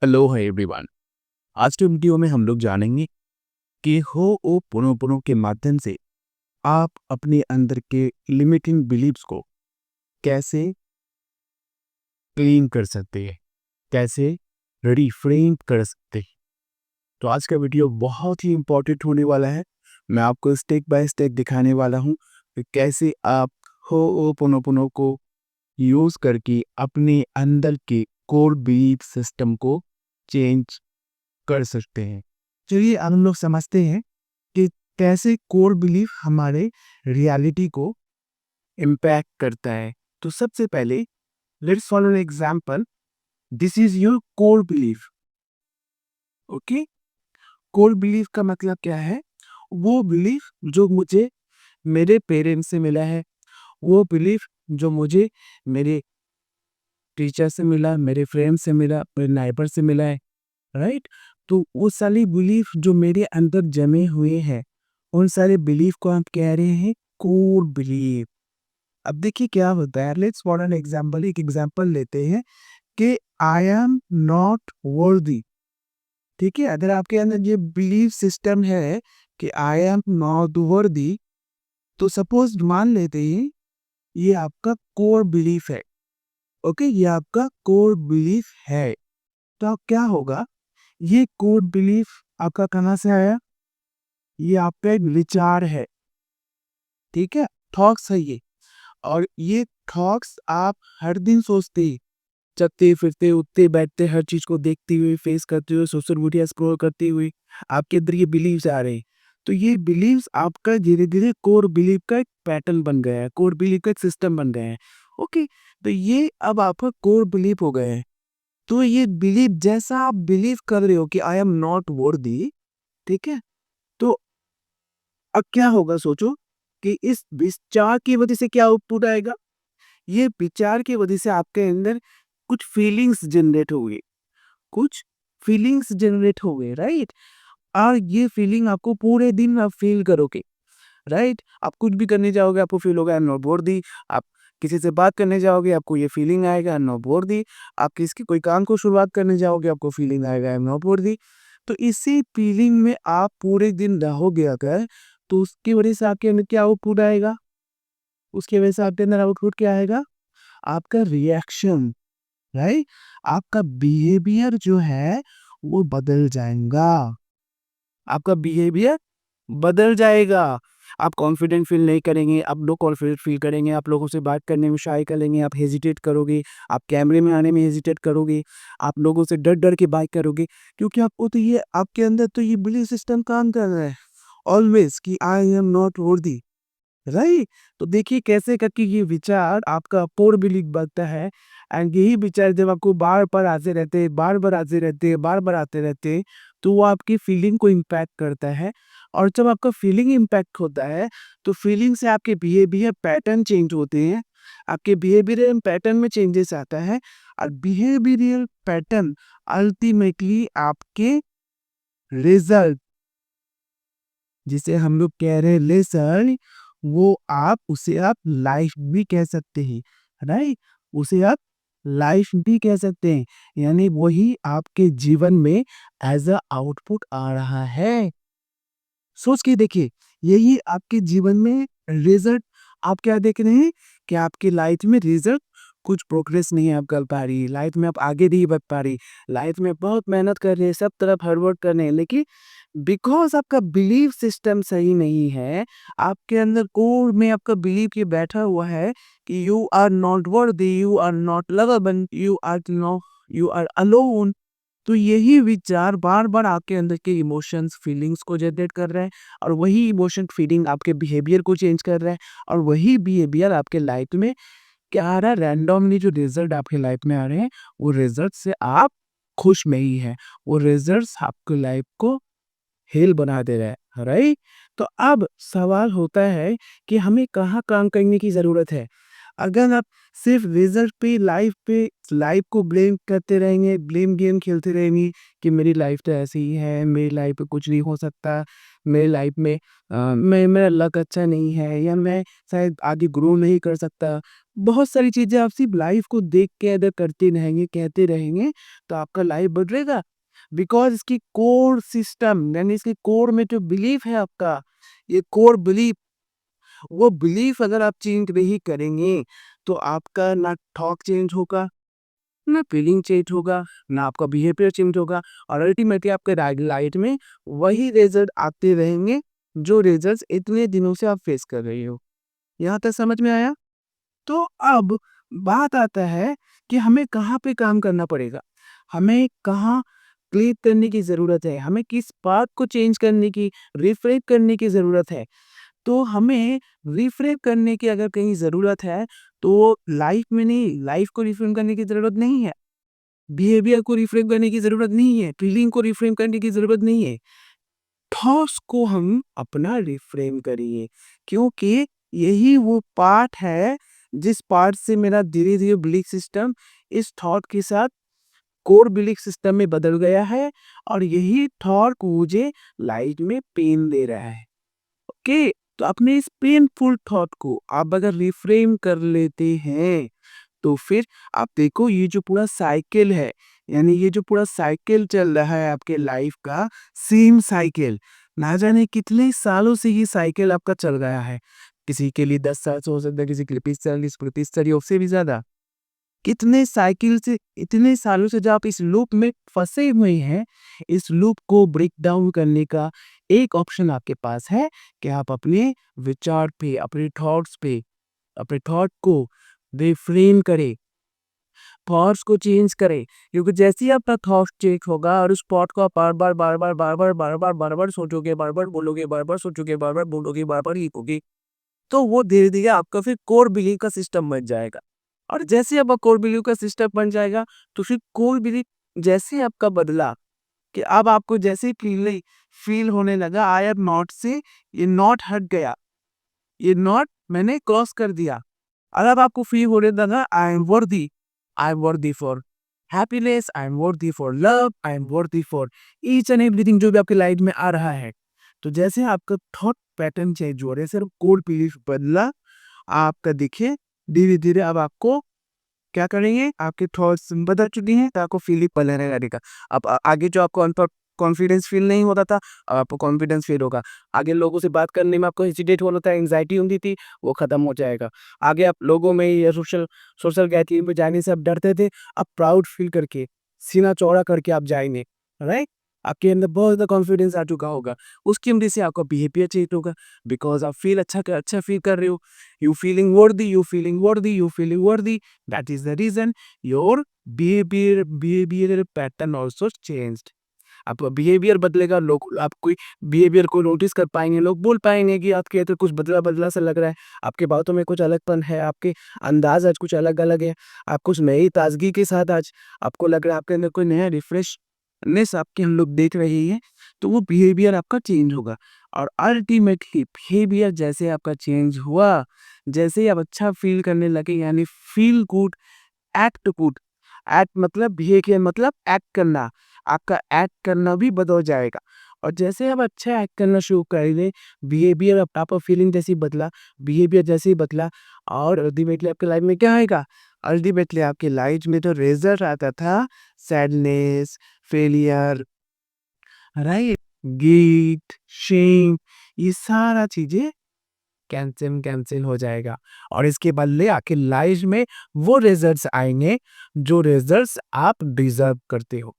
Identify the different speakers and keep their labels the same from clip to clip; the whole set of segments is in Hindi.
Speaker 1: हेलो है एवरीवन। आज के वीडियो में हम लोग जानेंगे कि होओपोनोपोनो के माध्यम से आप अपने अंदर के लिमिटिंग बिलीव्स को कैसे क्लीन कर सकते हैं, कैसे रिफ्रेम कर सकते हैं। तो आज का वीडियो बहुत ही इम्पोर्टेंट होने वाला है। मैं आपको स्टेप बाय स्टेप दिखाने वाला हूँ कि कैसे आप होओपोनोपोनो को यूज़ करके अपने अंदर के कोर बिलीफ सिस्टम को चेंज कर सकते हैं। चलिए अब हम लोग समझते हैं कि कैसे कोर बिलीफ हमारे रियलिटी को इम्पैक्ट करता है। तो सबसे पहले let's follow an example. This is your core belief. Okay, core belief का मतलब क्या है? वो बिलीफ जो मुझे मेरे पेरेंट्स से मिला है, वो बिलीफ जो मुझे मेरे टीचर से मिला, मेरे फ्रेंड से मिला, मेरे नाइबर से मिला है, राइट? तो वो सारी बिलीफ जो मेरे अंदर जमे हुए हैं, उन सारे बिलीफ को हम कह रहे हैं कोर बिलीफ। अब देखिए क्या होता है, लेट्स फॉर एन एग्जांपल, एक एग्जांपल लेते हैं कि आई एम नॉट वर्दी। ठीक है, अगर आपके अंदर ये बिलीफ सिस्टम है कि आई एम नॉट वर्दी, तो सपोज मान लेते हैं ये आपका कोर बिलीफ है। ओके, ये आपका कोर बिलीफ है। तो अब क्या होगा, ये कोर बिलीफ आपका कहाँ से आया? ये आपका एक विचार है, ठीक है, थॉट्स है ये। और ये थॉट्स आप हर दिन सोचते ही, चलते फिरते उठते बैठते हर चीज को देखते हुए, फेस करते हुए, सोशल मीडिया स्क्रॉल करते हुए आपके अंदर ये बिलीव्स आ रहे हैं। तो ये बिलीव्स आपका धीरे धीरे कोर बिलीव का एक पैटर्न बन गया है, कोर बिलीव का एक सिस्टम बन गया है। ओके, तो ये अब आपका कोर बिलीव हो गया है। तो ये बिलीव, जैसा आप बिलीव कर रहे हो कि आई एम नॉट वर्दी, ठीक है, तो अब क्या होगा सोचो कि इस विचार की वजह से क्या आउटपुट आएगा? ये विचार की वजह से आपके अंदर कुछ फीलिंग्स जनरेट होंगे, कुछ फीलिंग्स जनरेट होंगे, राइट? और ये फीलिंग आपको पूरे दिन आप फील करोगे, राइट? आप कुछ भी करने जाओगे आपको फील होगा आई एम नॉट वर्दी। आप किसी से बात करने जाओगे आपको ये फीलिंग आएगा आई एम नॉट वर्दी। आप किसी कोई काम को शुरुआत करने जाओगे आपको फीलिंग आएगा आई एम नॉट वर्दी। तो इसी फीलिंग में आप पूरे दिन रहोगे अगर, तो उसकी वजह से आपके अंदर क्या आउटपुट आएगा? उसकी वजह से आपके अंदर आउटपुट क्या आएगा? आपका रिएक्शन, राइट? आपका बिहेवियर जो है वो बदल जाएगा। आपका बिहेवियर बदल जाएगा। आप कॉन्फिडेंट फील नहीं करेंगे, आप लो कॉन्फिडेंट फील करेंगे, आप लोगों से बात करने में शाय करेंगे, आप हेजिटेट करोगे, आप कैमरे में आने में हेजिटेट करोगे, आप लोगों से डर डर के बात करोगे, क्योंकि आपको तो ये आपके अंदर तो ये बिलीफ सिस्टम काम कर रहा है ऑलवेज कि I am not worthy, right? तो देखिए कैसे करके ये विचार आपका पोर बिलीफ बनता है। एंड यही विचार जब आपको बार बार आते रहते हैं, बार बार आते रहते हैं, बार बार आते रहते हैं, तो वो आपकी फीलिंग को इम्पैक्ट करता है। और जब आपका फीलिंग इम्पैक्ट होता है, तो फीलिंग से आपके बिहेवियर पैटर्न चेंज होते हैं, आपके बिहेवियरल पैटर्न में चेंजेस आता है। और बिहेवियरल पैटर्न अल्टीमेटली आपके रिजल्ट, जिसे हम लोग कह रहे हैं लेसन, वो आप उसे आप लाइफ भी कह सकते हैं, राइट? उसे आप लाइफ भी कह सकते हैं, यानी वही आपके जीवन में एज अ आउटपुट आ रहा है। सोच के देखिए, यही आपके जीवन में रिजल्ट आप क्या देख रहे हैं कि आपकी लाइफ में रिजल्ट कुछ प्रोग्रेस नहीं आप कर पा रही, लाइफ में आप आगे नहीं बढ़ पा रही, लाइफ में बहुत मेहनत कर रहे हैं, सब तरफ हार्ड वर्क कर रहे हैं, लेकिन बिकॉज आपका बिलीफ सिस्टम सही नहीं है, आपके अंदर कोर में आपका बिलीफ ये बैठा हुआ है कि you are not worthy, you are not lovable, you are no, you are alone. तो यही विचार बार बार आपके अंदर के इमोशंस फीलिंग्स को जनरेट कर रहा है, और वही इमोशन फीलिंग आपके बिहेवियर को चेंज कर रहा है। और वही बिहेवियर आपके लाइफ में क्या आ रहा है, रैंडमली जो रिजल्ट आपके लाइफ में आ रहे हैं, वो रिजल्ट से आप खुश नहीं है, वो रिजल्ट्स आपके लाइफ को हेल बना दे रहा है, राइट? तो अब सवाल होता है कि हमें कहाँ काम करने की ज़रूरत है? अगर आप सिर्फ रिजल्ट पे लाइफ को ब्लेम करते रहेंगे, ब्लेम गेम खेलते रहेंगे कि मेरी लाइफ तो ऐसी ही है, मेरी लाइफ में कुछ नहीं हो सकता, मेरी लाइफ में मेरा लक अच्छा नहीं है या मैं शायद आगे ग्रो नहीं कर सकता। बहुत सारी चीज़ें आप सिर्फ लाइफ को देख के अगर करते रहेंगे, कहते रहेंगे, तो आपका लाइफ बढ़ेगा। बिकॉज़ इसकी कोर सिस्टम यानी इसके कोर में जो बिलीफ है आपका, ये कोर बिलीफ, वो बिलीफ अगर आप चेंज नहीं करेंगे, तो आपका ना थॉट चेंज होगा, ना फीलिंग चेंज होगा, ना आपका बिहेवियर चेंज होगा और अल्टीमेटली आपके लाइफ में वही रिजल्ट आते रहेंगे, जो रिजल्ट्स इतने दिनों से आप फेस कर रहे हो। यहाँ तक समझ में आया? तो अब बात आता है कि हमें कहाँ पे काम करना पड़ेगा, हमें कहाँ क्लिक करने की ज़रूरत है, हमें किस बात को चेंज करने की, रिफ्रेम करने की ज़रूरत है। तो हमें रिफ्रेम करने की अगर कहीं ज़रूरत है, तो लाइफ में नहीं, लाइफ को रिफ्रेम करने की ज़रूरत नहीं है, बिहेवियर को रिफ्रेम करने की ज़रूरत नहीं है, फीलिंग को रिफ्रेम करने की ज़रूरत नहीं है। थॉट्स को हम अपना रिफ्रेम करिए, क्योंकि यही वो पार्ट है जिस पार्ट से मेरा धीरे-धीरे बिलीफ सिस्टम इस थॉट के साथ कोर बिलीफ सिस्टम में बदल गया है और यही थॉट मुझे लाइफ में पेन दे रहा है। ओके, तो अपने इस पेनफुल थॉट को आप अगर रिफ्रेम कर लेते हैं, तो फिर आप देखो ये जो पूरा साइकिल है, यानी ये जो पूरा साइकिल चल रहा है आपके लाइफ का, सेम साइकिल, ना जाने कितने सालों से ये साइकिल आपका चल रहा है। किसी के लिए 10 साल से हो सकता है, किसी के लिए 20 साल, किसी के लिए 30 साल या उससे भी ज़्यादा। कितने साइकिल से, इतने सालों से जब आप इस लूप में फँसे हुए हैं, इस लूप को ब्रेक डाउन करने का एक ऑप्शन आपके पास है कि आप अपने विचार पे, अपने थॉट्स पे, अपने थॉट को रिफ्रेम करें, थॉट्स को चेंज करें। क्योंकि जैसे ही आपका थॉट चेंज होगा और उस थॉट को आप बार-बार, बार-बार, बार-बार, बार-बार, बार-बार सोचोगे, बार-बार बोलोगे, बार-बार सोचोगे, बार-बार बोलोगे, बार-बार लिखोगे, तो वो धीरे-धीरे आपका फिर कोर बिलीफ का सिस्टम बन जाएगा। और जैसे ही आपका कोर बिलीफ का सिस्टम बन जाएगा, तो फिर कोर बिलीफ जैसे ही आपका बदला कि अब आपको जैसे ही फील होने लगा आई एम नॉट से ये नॉट हट गया, ये नॉट मैंने क्रॉस कर दिया। और अब आपको फील होने लगा आई एम वर्दी फॉर हैप्पीनेस, आई एम वर्दी फॉर लव, आई एम वर्दी फॉर ईच एंड एवरीथिंग जो भी आपकी लाइफ में आ रहा है। तो जैसे आपका थॉट पैटर्न चेंज हो रहा है, सिर्फ कोर बिलीफ बदला, आपका देखिए धीरे-धीरे अब आपको क्या करेंगे, आपके थॉट्स बदल चुकी हैं, तो आपको फील पलने लगेगा। अब आगे जो आपको कॉन्फिडेंस फील नहीं होता था, अब आपको कॉन्फिडेंस फील होगा। आगे लोगों से बात करने में आपको हेजिटेट होना था, एंग्जायटी होती थी, वो खत्म हो जाएगा। आगे आप लोगों में या सोशल गैदरिंग में जाने से आप डरते थे, अब प्राउड फील करके, सीना चौड़ा करके आप जाएँगे, राइट? आपके अंदर बहुत ज़्यादा कॉन्फिडेंस आ चुका होगा। उसकी वजह से आपका बिहेवियर चेंज होगा, बिकॉज़ आप फील अच्छा फील कर रहे हो। यू फीलिंग वर्दी, यू फीलिंग वर्दी। That is the reason your behavioral pattern also changed. आपका बिहेवियर बदलेगा, लोग आपकी बिहेवियर को नोटिस कर पाएँगे, लोग बोल पाएँगे कि आपके अंदर कुछ बदला-बदला सा लग रहा है, आपके बातों में कुछ अलगपन है, आपके अंदाज़ आज कुछ अलग-अलग है, आप कुछ नई ताज़गी के साथ आज आपको लग रहा है आपके अंदर कोई नया रिफ्रेशनेस आपके हम लोग देख रहे हैं, तो वो बिहेवियर आपका चेंज होगा और अल्टीमेटली बिहेवियर जैसे आपका चेंज हुआ, जैसे ही आप अच्छा फ़ील करने लगे यानी फ़ील गुड, एक्ट मतलब बिहेवियर मतलब एक्ट करना, आपका एक्ट करना भी बदल जाएगा और जैसे आप अच्छा एक्ट करना शुरू करेंगे, बिहेवियर आपका फीलिंग जैसे ही बदला, बिहेवियर जैसे ही बदला और अल्टीमेटली आपके लाइफ में क्या आएगा? अल्टीमेटली आपकी लाइफ में जो रिज़ल्ट आता था, sadness, failure, right? Guilt, shame, ये सारा चीज़ें कैंसल हो जाएगा और इसके बदले आपकी लाइफ में वो रिजल्ट्स आएँगे, जो रिजल्ट्स आप डिज़र्व करते हो।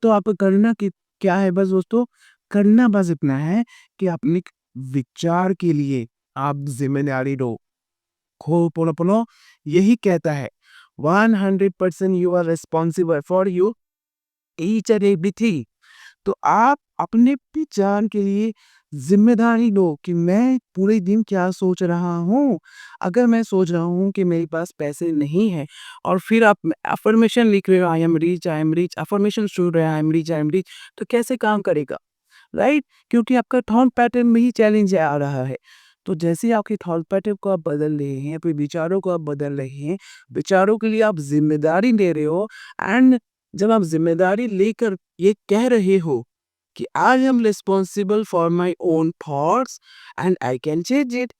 Speaker 1: तो आपको करना कि क्या है बस दोस्तों, करना बस इतना है कि अपने विचार के लिए आप ज़िम्मेदारी लो। हो'ओपोनोपोनो यही कहता है 100% you are responsible for you each and everything. तो आप अपने पहचान के लिए ज़िम्मेदारी लो कि मैं पूरे दिन क्या सोच रहा हूँ। अगर मैं सोच रहा हूँ कि मेरे पास पैसे नहीं हैं और फिर आप अफ़र्मेशन लिख रहे हो आई एम रिच, अफ़र्मेशन सुन रहे हो आई एम रिच, तो कैसे काम करेगा? राइट? क्योंकि आपका थॉट पैटर्न में ही चैलेंज आ रहा है। तो जैसे ही आपके थॉट पैटर्न को आप बदल रहे हैं, अपने विचारों को आप बदल रहे हैं, विचारों के लिए आप ज़िम्मेदारी ले रहे हो एंड जब आप ज़िम्मेदारी लेकर ये कह रहे हो कि I am responsible for my own thoughts and I can change it.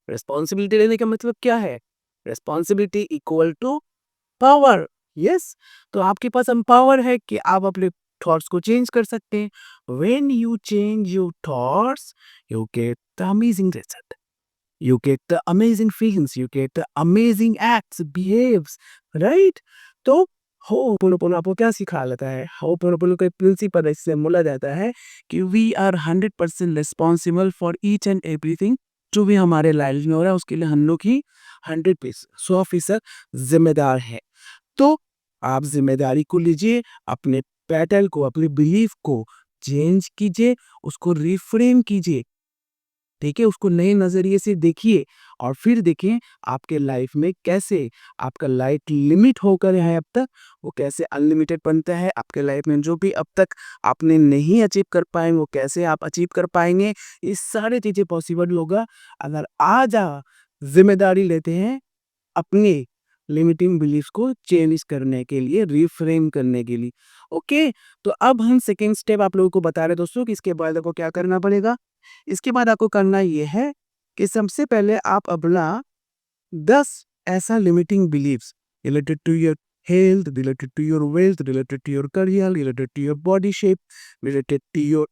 Speaker 1: Responsibility लेने का मतलब क्या है? Responsibility equal to power. Yes, तो आपके पास पावर है कि आप अपने थॉट्स को चेंज कर सकते हैं। When you change your thoughts you get the amazing result, you get the amazing feelings, you get the amazing acts, behaves, right? तो होपोनोपोनो आपको क्या सिखा लेता है? होपोनोपोनो का प्रिंसिपल इससे बोला जाता है कि we are 100% responsible for each and everything जो भी हमारे लाइफ में हो रहा है उसके लिए हम लोग ही 100% जिम्मेदार है। तो आप जिम्मेदारी को लीजिए, अपने पैटर्न को, अपने बिलीफ को चेंज कीजिए, उसको रिफ्रेम कीजिए, ठीक है? उसको नए नज़रिए से देखिए और फिर देखें आपके लाइफ में कैसे आपका लाइफ लिमिट होकर है अब तक, वो कैसे अनलिमिटेड बनता है। आपके लाइफ में जो भी अब तक आपने नहीं अचीव कर पाए, वो कैसे आप अचीव कर पाएँगे। ये सारी चीज़ें पॉसिबल होगा अगर आज आप ज़िम्मेदारी लेते हैं अपने लिमिटिंग बिलीफ्स को चेंज करने के लिए, रिफ्रेम करने के लिए। ओके, तो अब हम सेकंड स्टेप आप लोगों को बता रहे हैं दोस्तों कि इसके बाद आपको क्या करना पड़ेगा। इसके बाद आपको करना ये है कि सबसे पहले आप अपना 10 ऐसा limiting beliefs related to your health, related to your wealth, related to your career, related to your body shape, related to your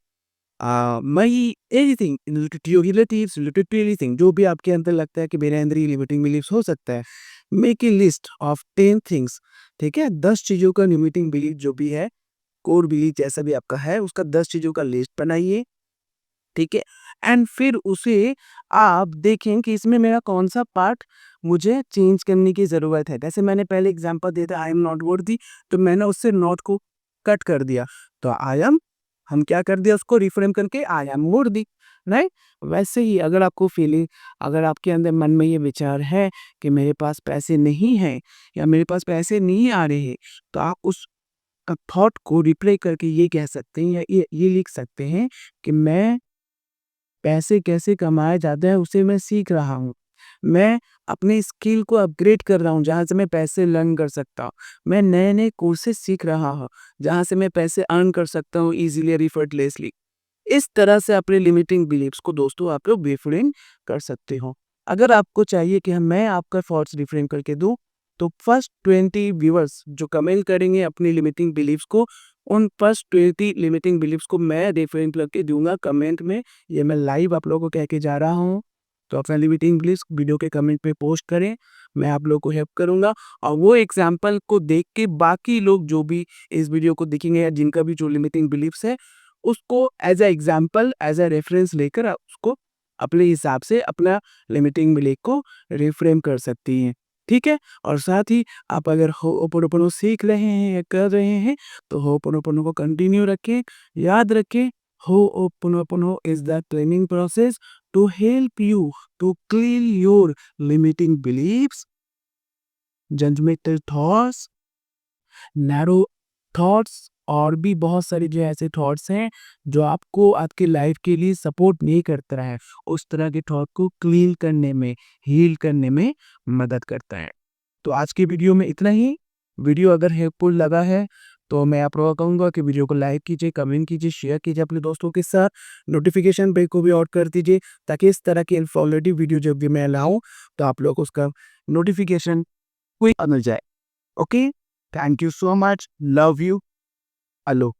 Speaker 1: my anything, related to your relatives, related to anything जो भी आपके अंदर लगता है कि मेरे अंदर ये लिमिटिंग बिलीफ्स हो सकता है। Make a list of 10 things, ठीक है? 10 चीज़ों का लिमिटिंग बिलीफ जो भी है, कोर बिलीफ जैसा भी आपका है, उसका 10 चीज़ों का लिस्ट बनाइए, ठीक है? एंड फिर उसे आप देखें कि इसमें मेरा कौन-सा पार्ट मुझे चेंज करने की ज़रूरत है। जैसे मैंने पहले एग्ज़ाम्पल दिया था आई एम नॉट वर्दी, तो मैंने उससे नॉट को कट कर दिया। तो आई एम हम क्या कर दिया उसको रिफ्रेम करके आई एम वर्दी, राइट? वैसे ही अगर आपको फीलिंग अगर आपके अंदर मन में ये विचार है कि मेरे पास पैसे नहीं हैं या मेरे पास पैसे नहीं आ रहे हैं, तो आप उस थॉट को रिप्ले करके ये कह सकते हैं या ये लिख सकते हैं कि मैं पैसे कैसे कमाए जाते हैं उसे मैं सीख रहा हूँ। मैं अपने स्किल को अपग्रेड कर रहा हूँ जहाँ से मैं पैसे लर्न कर सकता हूँ। मैं नए-नए कोर्सेज़ सीख रहा हूँ जहाँ से मैं पैसे अर्न कर सकता हूँ ईज़िली और एफर्टलेसली। इस तरह से अपने लिमिटिंग बिलीव्स को दोस्तों आप लोग रिफ्रेम कर सकते हो। अगर आपको चाहिए कि मैं आपका थॉट्स रिफ्रेम करके दूँ, तो फर्स्ट 20 व्यूअर्स जो कमेंट करेंगे अपनी लिमिटिंग बिलीव्स को, उन फर्स्ट 20 लिमिटिंग बिलीव्स को मैं रिफ्रेम करके दूँगा कमेंट में। ये मैं लाइव आप लोगों को कह के जा रहा हूँ। तो अपना लिमिटिंग बिलीव्स वीडियो के कमेंट पे पोस्ट करें, मैं आप लोगों को हेल्प करूँगा और वो एग्ज़ाम्पल को देख के बाकी लोग जो भी इस वीडियो को देखेंगे या जिनका भी जो लिमिटिंग बिलीव्स है उसको as a example, as a reference लेकर आप उसको अपने हिसाब से अपना लिमिटिंग बिलीफ को रिफ्रेम कर सकती हैं, ठीक है? और साथ ही आप अगर होपोनोपोनो सीख रहे हैं या कर रहे हैं, तो होपोनोपोनो को कंटिन्यू रखें। याद रखें, ho'oponopono is the training process to help you to clean your limiting beliefs, judgmental thoughts, narrow thoughts और भी बहुत सारे जो ऐसे थॉट्स हैं जो आपको आपके लाइफ के लिए सपोर्ट नहीं करता है, उस तरह के थॉट को क्लीन करने में, हील करने में मदद करता है। तो आज की वीडियो में इतना ही। वीडियो अगर हेल्पफुल लगा है तो मैं आप लोगों को कहूँगा कि वीडियो को लाइक कीजिए, कमेंट कीजिए, शेयर कीजिए अपने दोस्तों के साथ, नोटिफिकेशन बेल को भी ऑन कर दीजिए ताकि इस तरह की इन्फॉर्मेटिव वीडियो जब भी मैं लाऊं तो आप लोग को उसका नोटिफिकेशन क्विक मिल जाए। Okay, thank you so much, love you, hello.